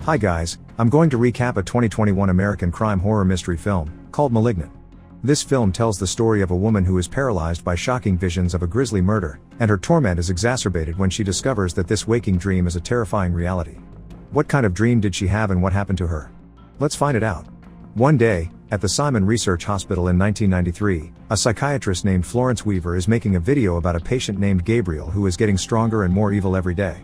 Hi guys, I'm going to recap a 2021 American crime horror mystery film, called Malignant. This film tells the story of a woman who is paralyzed by shocking visions of a grisly murder, and her torment is exacerbated when she discovers that this waking dream is a terrifying reality. What kind of dream did she have and what happened to her? Let's find it out. One day, at the Simon Research Hospital in 1993, a psychiatrist named Florence Weaver is making a video about a patient named Gabriel who is getting stronger and more evil every day.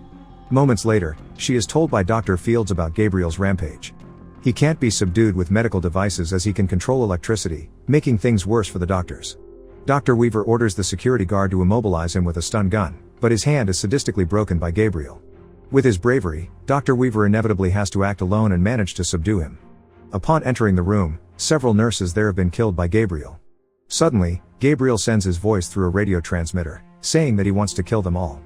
Moments later, she is told by Dr. Fields about Gabriel's rampage. He can't be subdued with medical devices as he can control electricity, making things worse for the doctors. Dr. Weaver orders the security guard to immobilize him with a stun gun, but his hand is sadistically broken by Gabriel. With his bravery, Dr. Weaver inevitably has to act alone and manage to subdue him. Upon entering the room, several nurses there have been killed by Gabriel. Suddenly, Gabriel sends his voice through a radio transmitter, saying that he wants to kill them all.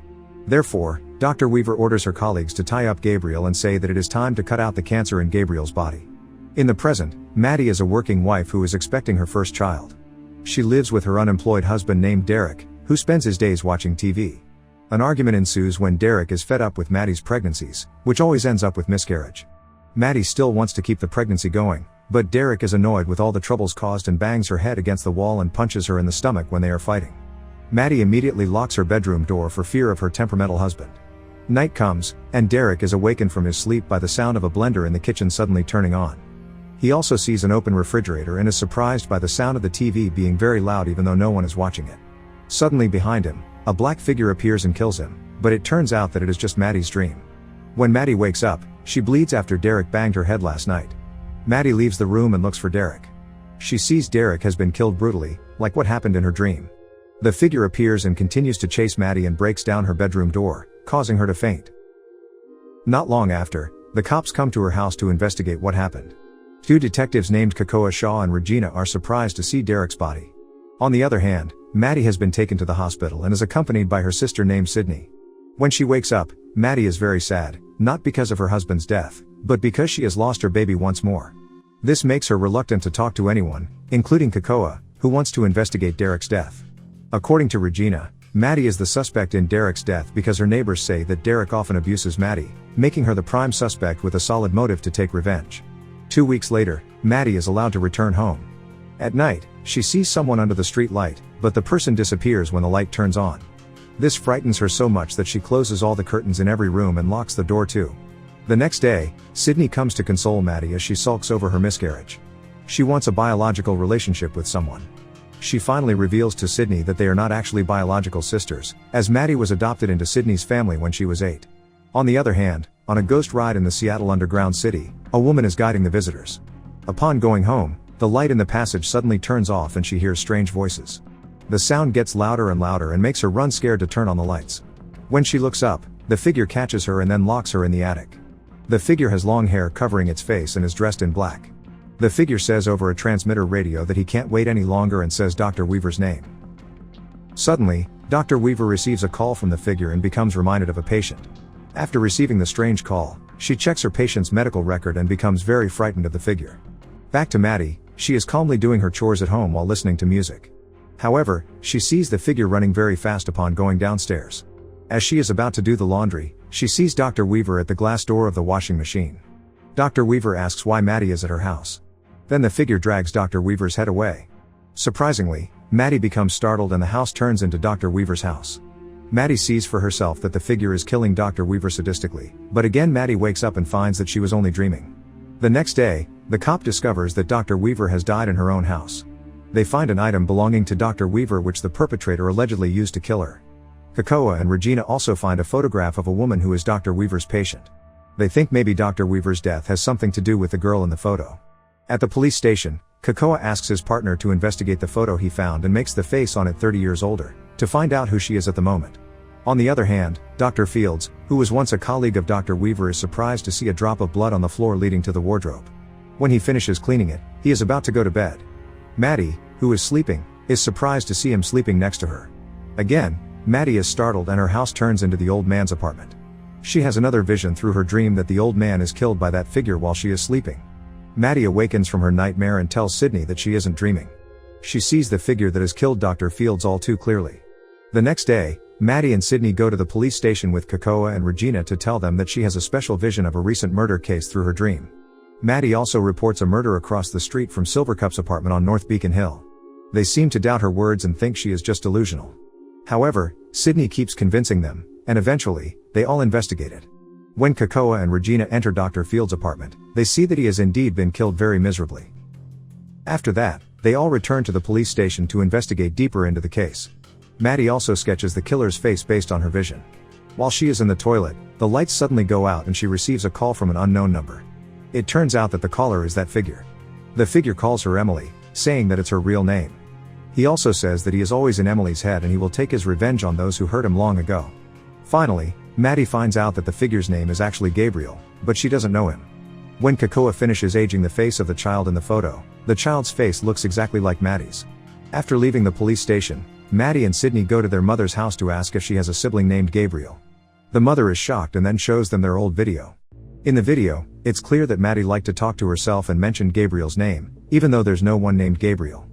Therefore, Dr. Weaver orders her colleagues to tie up Gabriel and say that it is time to cut out the cancer in Gabriel's body. In the present, Maddie is a working wife who is expecting her first child. She lives with her unemployed husband named Derek, who spends his days watching TV. An argument ensues when Derek is fed up with Maddie's pregnancies, which always ends up with miscarriage. Maddie still wants to keep the pregnancy going, but Derek is annoyed with all the troubles caused and bangs her head against the wall and punches her in the stomach when they are fighting. Maddie immediately locks her bedroom door for fear of her temperamental husband. Night comes, and Derek is awakened from his sleep by the sound of a blender in the kitchen suddenly turning on. He also sees an open refrigerator and is surprised by the sound of the TV being very loud even though no one is watching it. Suddenly behind him, a black figure appears and kills him, but it turns out that it is just Maddie's dream. When Maddie wakes up, she bleeds after Derek banged her head last night. Maddie leaves the room and looks for Derek. She sees Derek has been killed brutally, like what happened in her dream. The figure appears and continues to chase Maddie and breaks down her bedroom door, causing her to faint. Not long after, the cops come to her house to investigate what happened. Two detectives named Cocoa Shaw and Regina are surprised to see Derek's body. On the other hand, Maddie has been taken to the hospital and is accompanied by her sister named Sydney. When she wakes up, Maddie is very sad, not because of her husband's death, but because she has lost her baby once more. This makes her reluctant to talk to anyone, including Cocoa, who wants to investigate Derek's death. According to Regina, Maddie is the suspect in Derek's death because her neighbors say that Derek often abuses Maddie, making her the prime suspect with a solid motive to take revenge. 2 weeks later, Maddie is allowed to return home. At night, she sees someone under the street light, but the person disappears when the light turns on. This frightens her so much that she closes all the curtains in every room and locks the door too. The next day, Sydney comes to console Maddie as she sulks over her miscarriage. She wants a biological relationship with someone. She finally reveals to Sydney that they are not actually biological sisters, as Maddie was adopted into Sydney's family when she was 8. On the other hand, on a ghost ride in the Seattle underground city, a woman is guiding the visitors. Upon going home, the light in the passage suddenly turns off and she hears strange voices. The sound gets louder and louder and makes her run scared to turn on the lights. When she looks up, the figure catches her and then locks her in the attic. The figure has long hair covering its face and is dressed in black. The figure says over a transmitter radio that he can't wait any longer and says Dr. Weaver's name. Suddenly, Dr. Weaver receives a call from the figure and becomes reminded of a patient. After receiving the strange call, she checks her patient's medical record and becomes very frightened of the figure. Back to Maddie, she is calmly doing her chores at home while listening to music. However, she sees the figure running very fast upon going downstairs. As she is about to do the laundry, she sees Dr. Weaver at the glass door of the washing machine. Dr. Weaver asks why Maddie is at her house. Then the figure drags Dr. Weaver's head away. Surprisingly, Maddie becomes startled and the house turns into Dr. Weaver's house. Maddie sees for herself that the figure is killing Dr. Weaver sadistically, but again Maddie wakes up and finds that she was only dreaming. The next day, the cop discovers that Dr. Weaver has died in her own house. They find an item belonging to Dr. Weaver which the perpetrator allegedly used to kill her. Cocoa and Regina also find a photograph of a woman who is Dr. Weaver's patient. They think maybe Dr. Weaver's death has something to do with the girl in the photo. At the police station, Cocoa asks his partner to investigate the photo he found and makes the face on it 30 years older, to find out who she is at the moment. On the other hand, Dr. Fields, who was once a colleague of Dr. Weaver, is surprised to see a drop of blood on the floor leading to the wardrobe. When he finishes cleaning it, he is about to go to bed. Maddie, who is sleeping, is surprised to see him sleeping next to her. Again, Maddie is startled and her house turns into the old man's apartment. She has another vision through her dream that the old man is killed by that figure while she is sleeping. Maddie awakens from her nightmare and tells Sydney that she isn't dreaming. She sees the figure that has killed Dr. Fields all too clearly. The next day, Maddie and Sydney go to the police station with Kakoa and Regina to tell them that she has a special vision of a recent murder case through her dream. Maddie also reports a murder across the street from Silvercup's apartment on North Beacon Hill. They seem to doubt her words and think she is just delusional. However, Sydney keeps convincing them, and eventually, they all investigate it. When Kakoa and Regina enter Dr. Field's apartment, they see that he has indeed been killed very miserably. After that, they all return to the police station to investigate deeper into the case. Maddie also sketches the killer's face based on her vision. While she is in the toilet, the lights suddenly go out and she receives a call from an unknown number. It turns out that the caller is that figure. The figure calls her Emily, saying that it's her real name. He also says that he is always in Emily's head and he will take his revenge on those who hurt him long ago. Finally, Maddie finds out that the figure's name is actually Gabriel, but she doesn't know him. When Kakoa finishes aging the face of the child in the photo, the child's face looks exactly like Maddie's. After leaving the police station, Maddie and Sydney go to their mother's house to ask if she has a sibling named Gabriel. The mother is shocked and then shows them their old video. In the video, it's clear that Maddie liked to talk to herself and mentioned Gabriel's name, even though there's no one named Gabriel.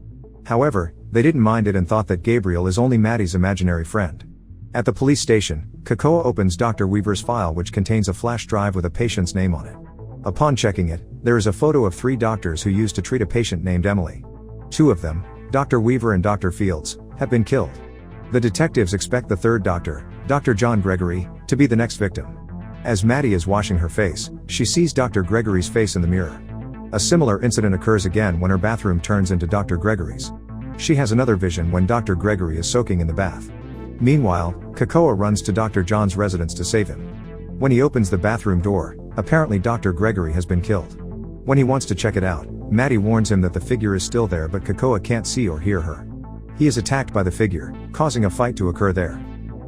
However, they didn't mind it and thought that Gabriel is only Maddie's imaginary friend. At the police station, Kakoa opens Dr. Weaver's file which contains a flash drive with a patient's name on it. Upon checking it, there is a photo of 3 doctors who used to treat a patient named Emily. 2 of them, Dr. Weaver and Dr. Fields, have been killed. The detectives expect the 3rd doctor, Dr. John Gregory, to be the next victim. As Maddie is washing her face, she sees Dr. Gregory's face in the mirror. A similar incident occurs again when her bathroom turns into Dr. Gregory's. She has another vision when Dr. Gregory is soaking in the bath. Meanwhile, Kakoa runs to Dr. John's residence to save him. When he opens the bathroom door, apparently Dr. Gregory has been killed. When he wants to check it out, Maddie warns him that the figure is still there but Kakoa can't see or hear her. He is attacked by the figure, causing a fight to occur there.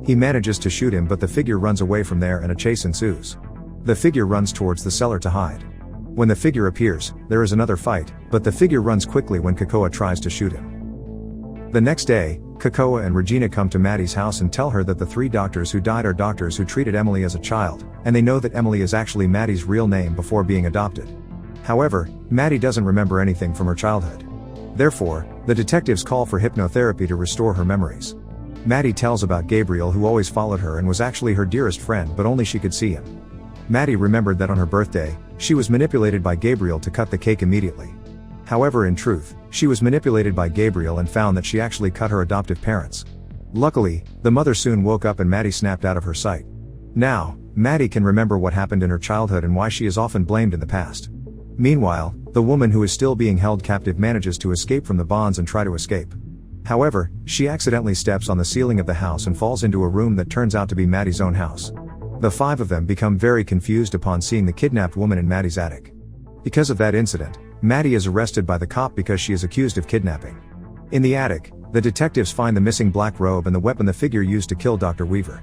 He manages to shoot him but the figure runs away from there and a chase ensues. The figure runs towards the cellar to hide. When the figure appears, there is another fight, but the figure runs quickly when Kakoa tries to shoot him. The next day, Kakoa and Regina come to Maddie's house and tell her that the 3 doctors who died are doctors who treated Emily as a child, and they know that Emily is actually Maddie's real name before being adopted. However, Maddie doesn't remember anything from her childhood. Therefore, the detectives call for hypnotherapy to restore her memories. Maddie tells about Gabriel who always followed her and was actually her dearest friend but only she could see him. Maddie remembered that on her birthday, she was manipulated by Gabriel to cut the cake immediately. However, in truth, she was manipulated by Gabriel and found that she actually cut her adoptive parents. Luckily, the mother soon woke up and Maddie snapped out of her sight. Now, Maddie can remember what happened in her childhood and why she is often blamed in the past. Meanwhile, the woman who is still being held captive manages to escape from the bonds and try to escape. However, she accidentally steps on the ceiling of the house and falls into a room that turns out to be Maddie's own house. The 5 of them become very confused upon seeing the kidnapped woman in Maddie's attic. Because of that incident, Maddie is arrested by the cop because she is accused of kidnapping. In the attic, the detectives find the missing black robe and the weapon the figure used to kill Dr. Weaver.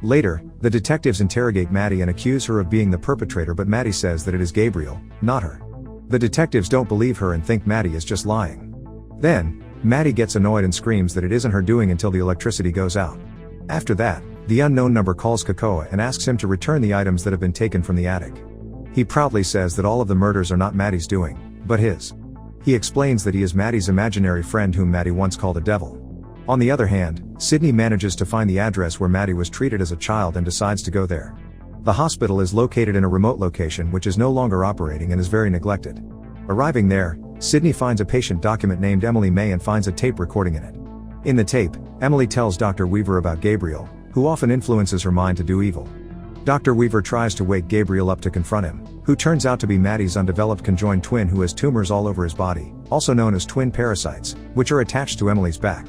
Later, the detectives interrogate Maddie and accuse her of being the perpetrator but Maddie says that it is Gabriel, not her. The detectives don't believe her and think Maddie is just lying. Then, Maddie gets annoyed and screams that it isn't her doing until the electricity goes out. After that, the unknown number calls Kakoa and asks him to return the items that have been taken from the attic. He proudly says that all of the murders are not Maddie's doing, but his. He explains that he is Maddie's imaginary friend whom Maddie once called a devil. On the other hand, Sydney manages to find the address where Maddie was treated as a child and decides to go there. The hospital is located in a remote location which is no longer operating and is very neglected. Arriving there, Sydney finds a patient document named Emily May and finds a tape recording in it. In the tape, Emily tells Dr. Weaver about Gabriel, who often influences her mind to do evil. Dr. Weaver tries to wake Gabriel up to confront him, who turns out to be Maddie's undeveloped conjoined twin who has tumors all over his body, also known as twin parasites, which are attached to Emily's back.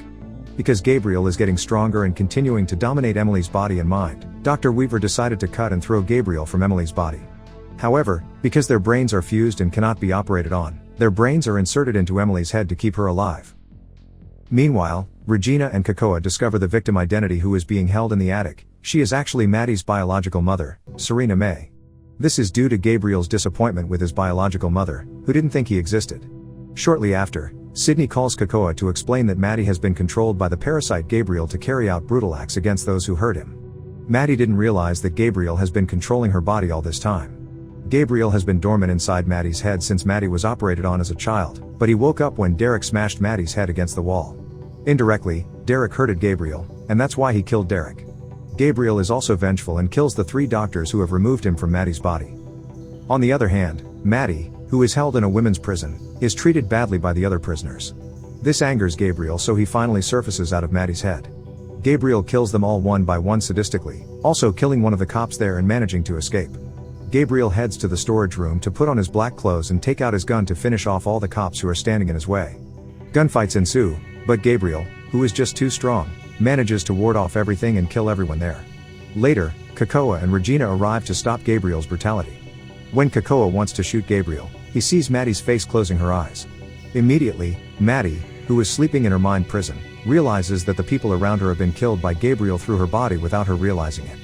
Because Gabriel is getting stronger and continuing to dominate Emily's body and mind, Dr. Weaver decided to cut and throw Gabriel from Emily's body. However, because their brains are fused and cannot be operated on, their brains are inserted into Emily's head to keep her alive. Meanwhile, Regina and Kakoa discover the victim identity who is being held in the attic. She is actually Maddie's biological mother, Serena May. This is due to Gabriel's disappointment with his biological mother, who didn't think he existed. Shortly after, Sydney calls Kakoa to explain that Maddie has been controlled by the parasite Gabriel to carry out brutal acts against those who hurt him. Maddie didn't realize that Gabriel has been controlling her body all this time. Gabriel has been dormant inside Maddie's head since Maddie was operated on as a child, but he woke up when Derek smashed Maddie's head against the wall. Indirectly, Derek hurted Gabriel, and that's why he killed Derek. Gabriel is also vengeful and kills the 3 doctors who have removed him from Maddie's body. On the other hand, Maddie, who is held in a women's prison, is treated badly by the other prisoners. This angers Gabriel, so he finally surfaces out of Maddie's head. Gabriel kills them all one by one sadistically, also killing one of the cops there and managing to escape. Gabriel heads to the storage room to put on his black clothes and take out his gun to finish off all the cops who are standing in his way. Gunfights ensue, but Gabriel, who is just too strong, manages to ward off everything and kill everyone there. Later, Kakoa and Regina arrive to stop Gabriel's brutality. When Kakoa wants to shoot Gabriel, he sees Maddie's face closing her eyes. Immediately, Maddie, who is sleeping in her mind prison, realizes that the people around her have been killed by Gabriel through her body without her realizing it.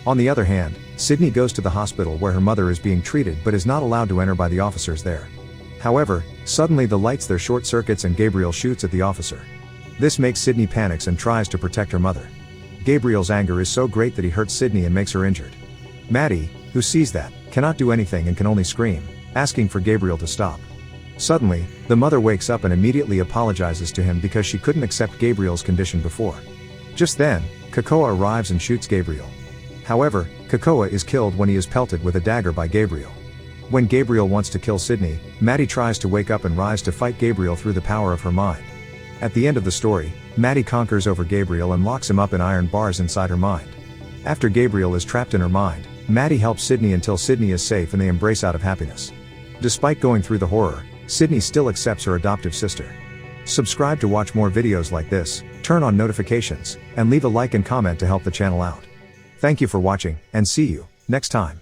On the other hand, Sydney goes to the hospital where her mother is being treated but is not allowed to enter by the officers there. However, suddenly the lights there short circuits and Gabriel shoots at the officer. This makes Sydney panics and tries to protect her mother. Gabriel's anger is so great that he hurts Sydney and makes her injured. Maddie, who sees that, cannot do anything and can only scream, asking for Gabriel to stop. Suddenly, the mother wakes up and immediately apologizes to him because she couldn't accept Gabriel's condition before. Just then, Kakoa arrives and shoots Gabriel. However, Kakoa is killed when he is pelted with a dagger by Gabriel. When Gabriel wants to kill Sydney, Maddie tries to wake up and rise to fight Gabriel through the power of her mind. At the end of the story, Maddie conquers over Gabriel and locks him up in iron bars inside her mind. After Gabriel is trapped in her mind, Maddie helps Sydney until Sydney is safe and they embrace out of happiness. Despite going through the horror, Sydney still accepts her adoptive sister. Subscribe to watch more videos like this, turn on notifications, and leave a like and comment to help the channel out. Thank you for watching, and see you next time.